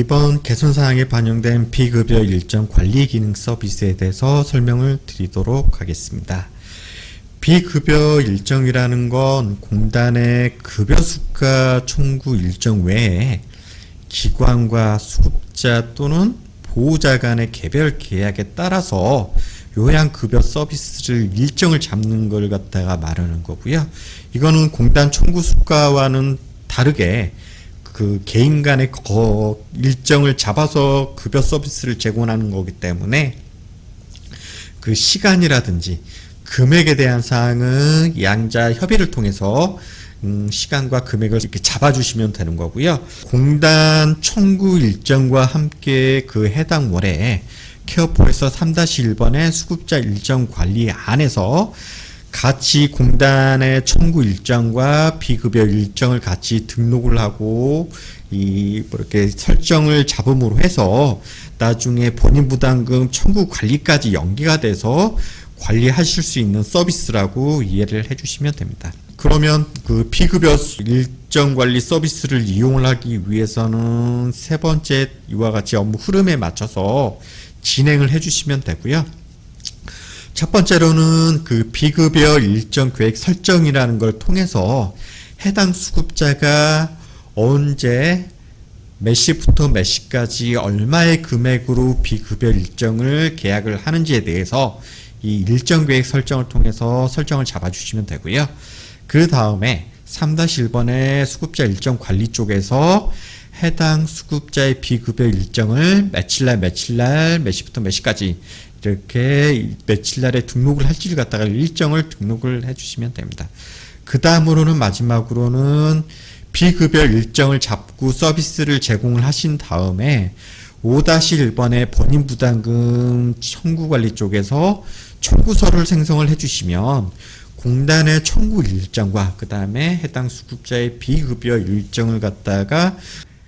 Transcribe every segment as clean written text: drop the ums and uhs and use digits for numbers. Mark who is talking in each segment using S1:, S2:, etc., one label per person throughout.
S1: 이번 개선사항에 반영된 비급여 일정 관리 기능 서비스에 대해서 설명을 드리도록 하겠습니다. 비급여 일정이라는 건 공단의 급여 수가 청구 일정 외에 기관과 수급자 또는 보호자 간의 개별 계약에 따라서 요양급여 서비스를 일정을 잡는 걸 갖다가 말하는 거고요. 이거는 공단 청구 수가와는 다르게 그 개인 간의 일정을 잡아서 급여 서비스를 제공하는 거기 때문에 그 시간이라든지 금액에 대한 사항은 양자 협의를 통해서 시간과 금액을 이렇게 잡아주시면 되는 거고요. 공단 청구 일정과 함께 그 해당 월에 케어폴에서 3-1번의 수급자 일정 관리 안에서 같이 공단의 청구 일정과 비급여 일정을 같이 등록을 하고 이렇게 설정을 잡음으로 해서 나중에 본인 부담금 청구 관리까지 연계가 돼서 관리하실 수 있는 서비스라고 이해를 해주시면 됩니다. 그러면 그 비급여 일정 관리 서비스를 이용을 하기 위해서는 세 번째 이와 같이 업무 흐름에 맞춰서 진행을 해주시면 되고요. 첫 번째로는 그 비급여 일정 계획 설정이라는 걸 통해서 해당 수급자가 언제 몇 시부터 몇 시까지 얼마의 금액으로 비급여 일정을 계약을 하는지에 대해서 이 일정 계획 설정을 통해서 설정을 잡아주시면 되고요. 그 다음에 3-1번의 수급자 일정 관리 쪽에서 해당 수급자의 비급여 일정을 며칠날 몇 시부터 몇 시까지 이렇게 며칠날에 등록을 할지를 갖다가 일정을 등록을 해주시면 됩니다. 그 다음으로는 마지막으로는 비급여 일정을 잡고 서비스를 제공을 하신 다음에 5-1번의 본인 부담금 청구 관리 쪽에서 청구서를 생성을 해주시면 공단의 청구 일정과 그 다음에 해당 수급자의 비급여 일정을 갖다가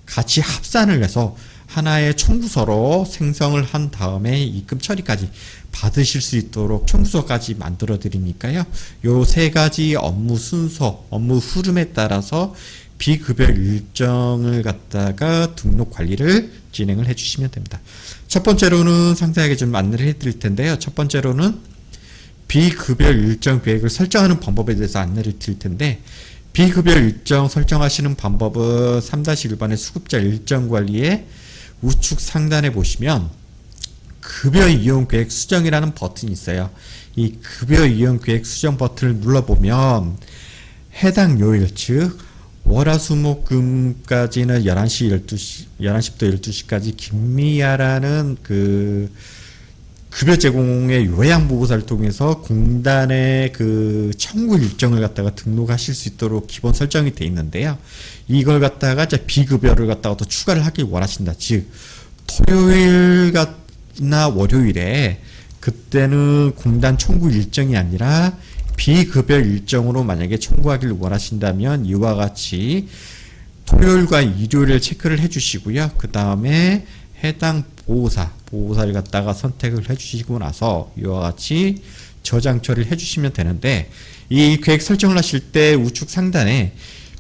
S1: 같이 합산을 해서 하나의 청구서로 생성을 한 다음에 입금 처리까지 받으실 수 있도록 청구서까지 만들어 드리니까요. 요 세 가지 업무 순서, 업무 흐름에 따라서 비급여 일정을 갖다가 등록 관리를 진행을 해주시면 됩니다. 첫 번째로는 상세하게 좀 안내를 해드릴 텐데요. 첫 번째로는 비급여 일정 계획을 설정하는 방법에 대해서 안내를 드릴 텐데, 비급여 일정 설정하시는 방법은 3-1번의 수급자 일정 관리의 우측 상단에 보시면 급여 이용 계획 수정이라는 버튼이 있어요. 이 급여 이용 계획 수정 버튼을 눌러보면 해당 요일, 즉 월화수목금까지는 11시부터 12시까지 김미아라는 그 급여 제공의 요양보호사를 통해서 공단의 그 청구 일정을 갖다가 등록하실 수 있도록 기본 설정이 되어 있는데요. 이걸 갖다가 이제 비급여를 갖다가 더 추가를 하길 원하신다. 즉, 토요일이나 월요일에 그때는 공단 청구 일정이 아니라 비급여 일정으로 만약에 청구하길 원하신다면 이와 같이 토요일과 일요일을 체크를 해주시고요. 그 다음에 해당 보호사를 갖다가 선택을 해주시고 나서 이와 같이 저장 처리를 해주시면 되는데, 이 계획 설정을 하실 때 우측 상단에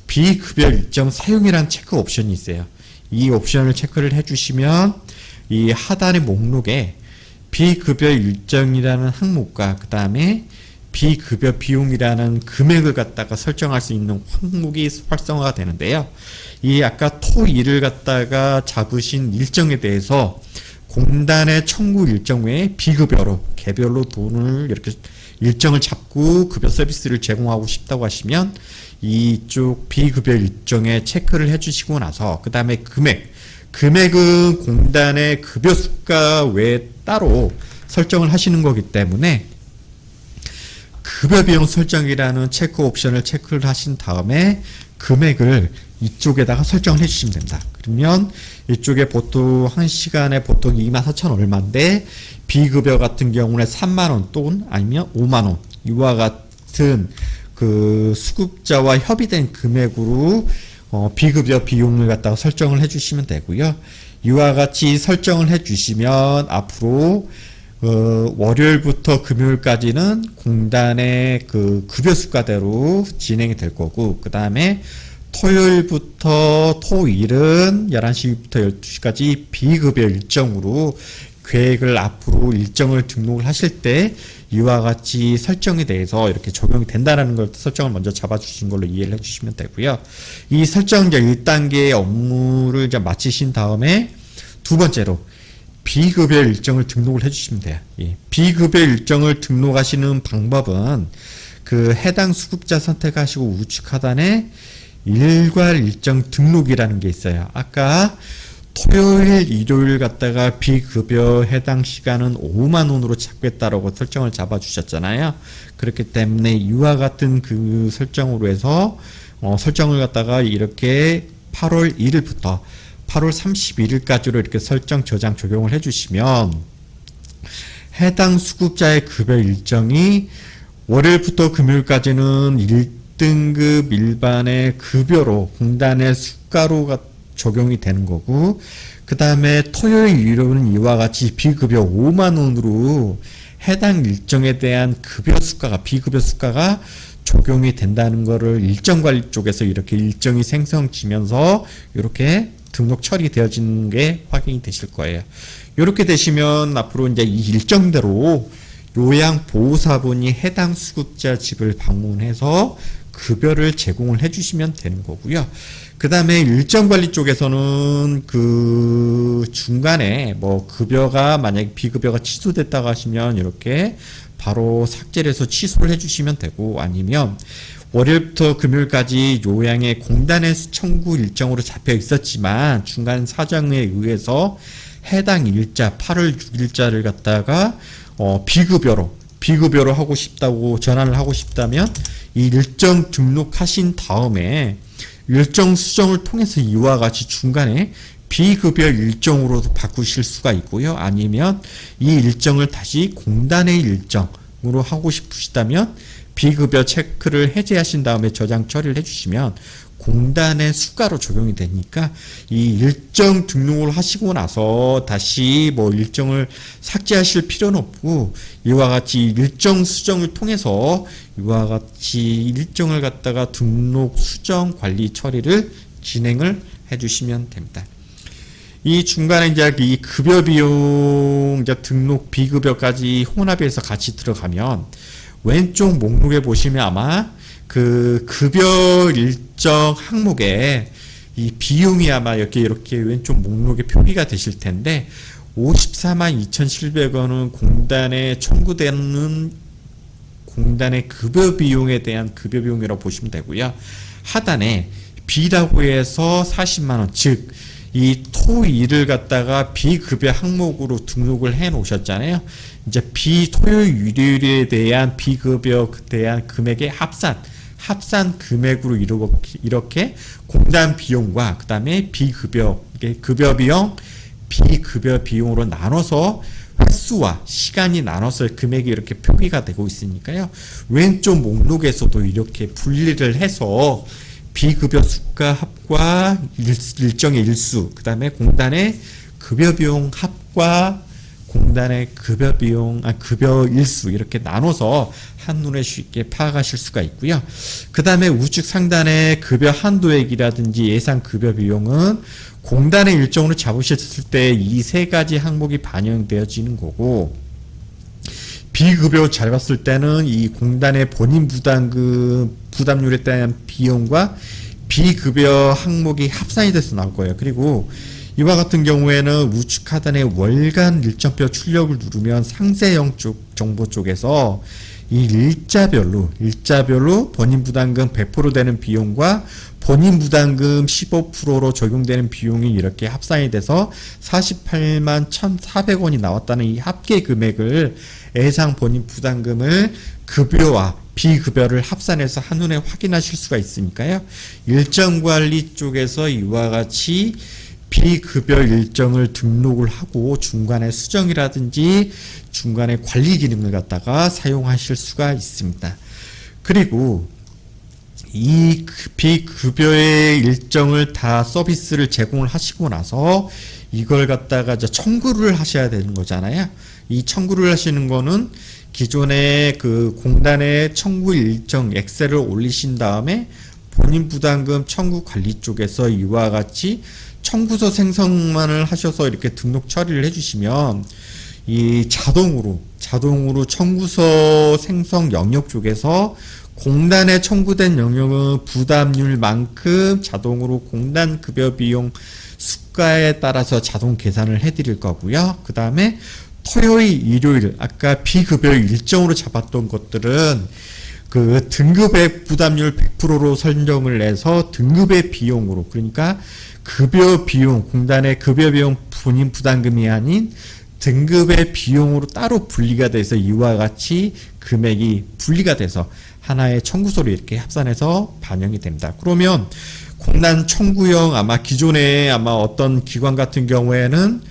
S1: 비급여 일정 사용이라는 체크 옵션이 있어요. 이 옵션을 체크를 해주시면 이 하단의 목록에 비급여 일정이라는 항목과 그 다음에 비급여 비용이라는 금액을 갖다가 설정할 수 있는 항목이 활성화가 되는데요. 이 아까 토1을 갖다가 잡으신 일정에 대해서 공단의 청구 일정 외에 비급여로 개별로 돈을 이렇게 일정을 잡고 급여 서비스를 제공하고 싶다고 하시면 이쪽 비급여 일정에 체크를 해주시고 나서 그 다음에 금액은 공단의 급여 수가 외에 따로 설정을 하시는 거기 때문에 급여 비용 설정이라는 체크 옵션을 체크를 하신 다음에 금액을 이쪽에다가 설정을 해주시면 됩니다. 그러면 이쪽에 보통 1시간에 보통 24,000 얼마인데 비급여 같은 경우는 3만원 또는 아니면 5만원 이와 같은 그 수급자와 협의된 금액으로 비급여 비용을 갖다가 설정을 해주시면 되고요. 이와 같이 설정을 해주시면 앞으로 월요일부터 금요일까지는 공단의 그 급여 수가대로 진행이 될 거고, 그 다음에 토요일부터 토일은 11시부터 12시까지 비급여 일정으로 계획을 앞으로 일정을 등록을 하실 때 이와 같이 설정에 대해서 이렇게 적용이 된다는 걸 설정을 먼저 잡아주신 걸로 이해를 해주시면 되고요. 이 설정 이제 1단계 업무를 이제 마치신 다음에 두 번째로 비급여 일정을 등록을 해주시면 돼요. 예. 비급여 일정을 등록하시는 방법은 그 해당 수급자 선택하시고 우측 하단에 일괄 일정 등록이라는 게 있어요. 아까 토요일, 일요일 갖다가 비급여 해당 시간은 5만 원으로 잡겠다라고 설정을 잡아주셨잖아요. 그렇기 때문에 이와 같은 그 설정으로 해서 설정을 갖다가 이렇게 8월 1일부터 8월 31일까지로 이렇게 설정 저장 적용을 해주시면 해당 수급자의 급여 일정이 월요일부터 금요일까지는 1등급 일반의 급여로 공단의 수가로 적용이 되는 거고, 그 다음에 토요일, 일요일은 이와 같이 비급여 5만 원으로 해당 일정에 대한 급여 수가가, 비급여 수가가 적용이 된다는 거를 일정관리 쪽에서 이렇게 일정이 생성지면서 이렇게 등록 처리되어지는 게 확인이 되실 거예요. 이렇게 되시면 앞으로 이제 이 일정대로 요양보호사분이 해당 수급자 집을 방문해서 급여를 제공을 해주시면 되는 거고요. 그 다음에 일정관리 쪽에서는 그 중간에 뭐 급여가 만약에 비급여가 취소됐다고 하시면 이렇게 바로 삭제를 해서 취소를 해주시면 되고, 아니면 월요일부터 금요일까지 요양의 공단의 청구 일정으로 잡혀 있었지만 중간 사정에 의해서 해당 일자 8월 6일자를 갖다가 비급여로 하고 싶다고 전환을 하고 싶다면 이 일정 등록하신 다음에 일정 수정을 통해서 이와 같이 중간에 비급여 일정으로도 바꾸실 수가 있고요. 아니면 이 일정을 다시 공단의 일정으로 하고 싶으시다면 비급여 체크를 해제하신 다음에 저장 처리를 해주시면 공단의 수가로 적용이 되니까 이 일정 등록을 하시고 나서 다시 뭐 일정을 삭제하실 필요는 없고, 이와 같이 일정 수정을 통해서 이와 같이 일정을 갖다가 등록 수정 관리 처리를 진행을 해주시면 됩니다. 이 중간에 이제 이 급여 비용 이제 등록 비급여까지 혼합해서 같이 들어가면 왼쪽 목록에 보시면 아마 그 급여 일정 항목에 이 비용이 아마 이렇게 왼쪽 목록에 표기가 되실 텐데 54만 2,700원은 공단에 청구되는 공단의 급여 비용에 대한 급여 비용이라고 보시면 되고요. 하단에 B라고 해서 40만 원, 즉 이 토일을 갖다가 비급여 항목으로 등록을 해 놓으셨잖아요. 이제 토요일, 일요일에 대한 비급여 대한 금액의 합산 금액으로 이렇게 공단 비용과 그 다음에 비급여, 급여 비용, 비급여 비용으로 나눠서 횟수와 시간이 나눠서 금액이 이렇게 표기가 되고 있으니까요. 왼쪽 목록에서도 이렇게 분리를 해서 비급여 수가 합과 일정의 일수, 그 다음에 공단의 급여 비용 합과 공단의 급여 비용, 급여 일수 이렇게 나눠서 한눈에 쉽게 파악하실 수가 있고요. 그 다음에 우측 상단의 급여 한도액이라든지 예상 급여 비용은 공단의 일정으로 잡으셨을 때 이 세 가지 항목이 반영되어지는 거고, 비급여 잘 봤을 때는 이 공단의 본인 부담률에 대한 비용과 비급여 항목이 합산이 돼서 나올 거예요. 그리고 이와 같은 경우에는 우측 하단에 월간 일정표 출력을 누르면 상세형 정보 쪽에서 이 일자별로 본인 부담금 100% 되는 비용과 본인 부담금 15%로 적용되는 비용이 이렇게 합산이 돼서 48만 1,400원이 나왔다는 이 합계 금액을 예상 본인 부담금을 급여와 비급여를 합산해서 한눈에 확인하실 수가 있으니까요. 일정관리 쪽에서 이와 같이 비급여 일정을 등록을 하고 중간에 수정이라든지 중간에 관리 기능을 갖다가 사용하실 수가 있습니다. 그리고 이 비급여의 일정을 다 서비스를 제공을 하시고 나서 이걸 갖다가 이제 청구를 하셔야 되는 거잖아요. 이 청구를 하시는 거는 기존에 그 공단의 청구 일정 엑셀을 올리신 다음에 본인 부담금 청구 관리 쪽에서 이와 같이 청구서 생성만을 하셔서 이렇게 등록 처리를 해주시면 이 자동으로 청구서 생성 영역 쪽에서 공단에 청구된 영역은 부담률만큼 자동으로 공단 급여 비용 수가에 따라서 자동 계산을 해드릴 거고요. 그 다음에 토요일, 일요일 아까 비급여 일정으로 잡았던 것들은 그 등급의 부담률 100%로 설정을 해서 등급의 비용으로, 그러니까 급여 비용, 공단의 급여 비용 본인 부담금이 아닌 등급의 비용으로 따로 분리가 돼서 이와 같이 금액이 분리가 돼서 하나의 청구서로 이렇게 합산해서 반영이 됩니다. 그러면 공단 청구형 아마 기존에 어떤 기관 같은 경우에는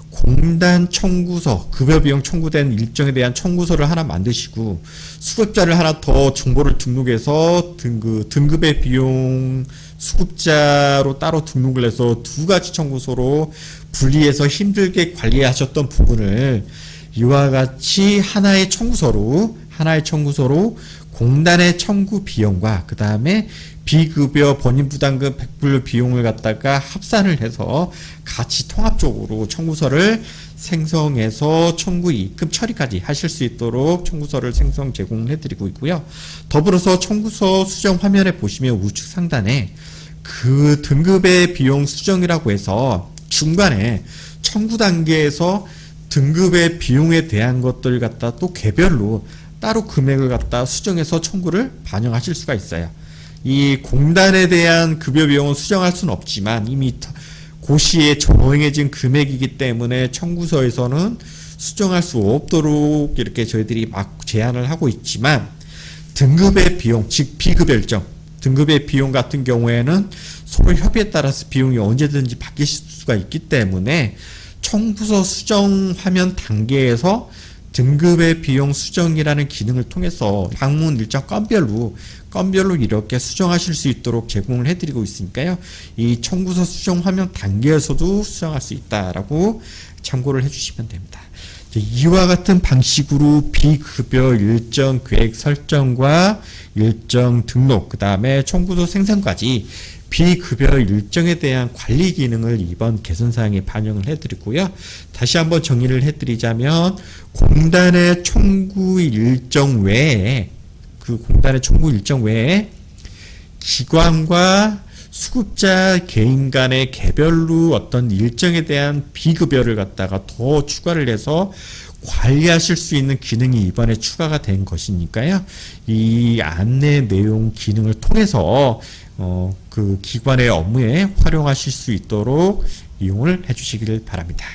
S1: 공단 청구서, 급여 비용 청구된 일정에 대한 청구서를 하나 만드시고 수급자를 하나 더 정보를 등록해서 등급의 비용 수급자로 따로 등록을 해서 두 가지 청구서로 분리해서 힘들게 관리하셨던 부분을 이와 같이 하나의 청구서로 공단의 청구 비용과 그 다음에 비급여 본인 부담금 100불 비용을 갖다가 합산을 해서 같이 통합적으로 청구서를 생성해서 청구 입금 처리까지 하실 수 있도록 청구서를 생성 제공해 드리고 있고요. 더불어서 청구서 수정 화면에 보시면 우측 상단에 그 등급의 비용 수정이라고 해서 중간에 청구 단계에서 등급의 비용에 대한 것들 갖다 또 개별로 따로 금액을 갖다 수정해서 청구를 반영하실 수가 있어요. 이 공단에 대한 급여 비용은 수정할 수는 없지만 이미 고시에 정해진 금액이기 때문에 청구서에서는 수정할 수 없도록 이렇게 저희들이 막 제한을 하고 있지만 등급의 비용, 즉 비급여 일정, 등급의 비용 같은 경우에는 서로 협의에 따라서 비용이 언제든지 바뀔 수가 있기 때문에 청구서 수정 화면 단계에서 등급의 비용 수정이라는 기능을 통해서 방문 일정 건별로 이렇게 수정하실 수 있도록 제공을 해드리고 있으니까요. 이 청구서 수정 화면 단계에서도 수정할 수 있다라고 참고를 해주시면 됩니다. 이와 같은 방식으로 비급여 일정 계획 설정과 일정 등록, 그 다음에 청구서 생성까지 비급여 일정에 대한 관리 기능을 이번 개선사항에 반영을 해드리고요. 다시 한번 정리를 해드리자면 공단의 청구 일정 외에 기관과 수급자 개인 간의 개별로 어떤 일정에 대한 비급여를 갖다가 더 추가를 해서 관리하실 수 있는 기능이 이번에 추가가 된 것이니까요. 이 안내 내용 기능을 통해서 그 기관의 업무에 활용하실 수 있도록 이용을 해주시길 바랍니다.